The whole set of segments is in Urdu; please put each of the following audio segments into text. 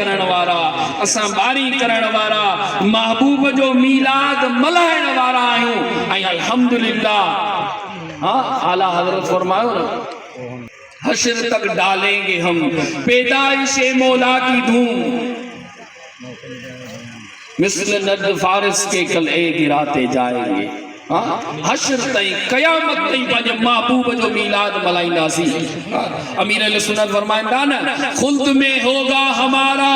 کرن وارا اساں باری کرن وارا محبوب جو میلاد ملائن وارا آئیوں آئیں الحمدللہ اعلیٰ حضرت فرمائے حشر تک ڈالیں گے ہم پیدائش مولا کی دھوم مثل نرد فارس کے کلے گراتے جائیں گے حشر تائیں قیامت تائیں پانچ محبوب جو میلاد ملائی ناسی امیر علیہ سنت فرمائیں دانا خلد میں ہوگا ہمارا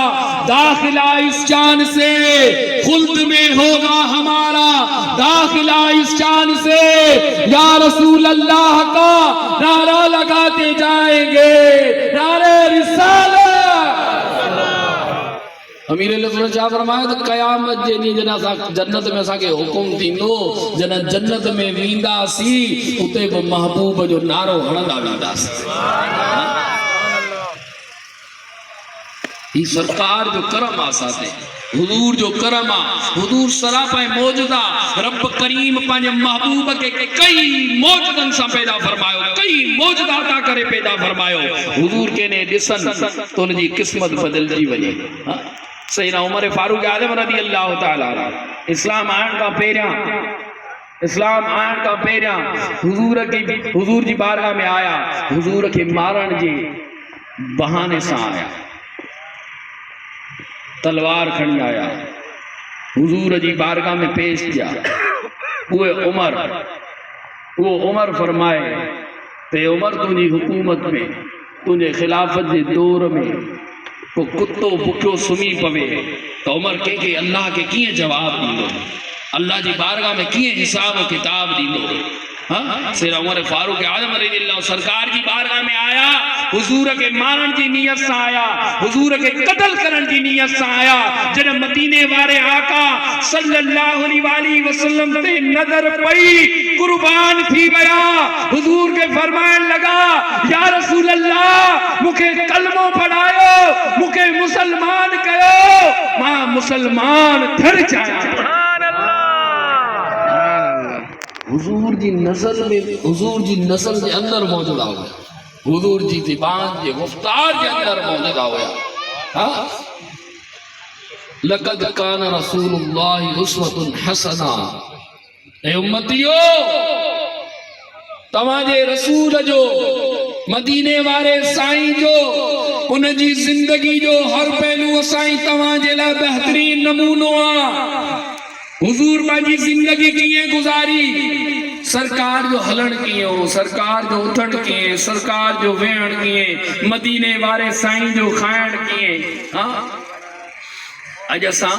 داخلہ اس جان سے خلد میں ہوگا ہمارا داخلہ اس جان سے یا رسول اللہ کا نعرہ لگاتے جائیں گے نعرہ رسالہ امیر علیہ سنت چاہ فرمایا تو قیامت جنی جنا جنت میں ساکے حکم تینو جنا جنت میں ویندا سی اتے وہ محبوب جو نارو ہندا ویندا سی یہ سرکار جو کرم آساتے حضور جو کرم حضور سراپا موجودہ رب کریم پانچ محبوب کے کئی موجودن سا پیدا فرمائیو کئی موجودہ عطا کرے پیدا فرمائیو حضور کے نے ڈسن تو ان جی قسمت بدل جی وجے سیدنا عمر فاروق اعظم رضی اللہ تعالیٰ اسلام آئین کا پیریاں حضور جی بارگاہ میں آیا حضور کے مارن جی بہانے سا آیا تلوار کھڑی آیا حضور جی بارگاہ میں پیش کیا وہ عمر فرمائے تے عمر تجھی حکومت میں تجھے خلافت جی دور میں وہ کتو بکیو سمی پوے تو عمر کہ اللہ کے کیے جواب دیدو اللہ جی بارگاہ میں کیے حساب و کتاب دیدو سیدنا عمر فاروق اعظم رضی اللہ سرکار جی بارگاہ میں آیا حضور کے مارن جی نیت سے آیا حضور کے قتل کرن جی نیت سے آیا جنہ مدینے وارے آقا صلی اللہ علیہ وسلم تے نظر پئی قربان تھی بیا حضور کے فرمائن لگا یا رسول اللہ مکھے کلموں پڑھائیو مکھے مسلمان کہو ماں مسلمان تھر جایا حضور جی نسل جی اندر موجود آ گیا حضور جی زبان جی گفتار جی اندر موجود آ گیا لقد کان رسول اللہ اسوۃ حسنہ اے امتیو تمہارے رسول جو مدینے والے سائیں جو ان جی زندگی جو ہر پہلو سائیں تمہارے لئے بہترین نمونوں حضور باجی زندگی کیے گزاری سرکار جو ہلن کیے ہو سرکار جو اٹھن کیے سرکار جو ویڑ کیے مدینے وارے سائیں جو خائن کیے اج اساں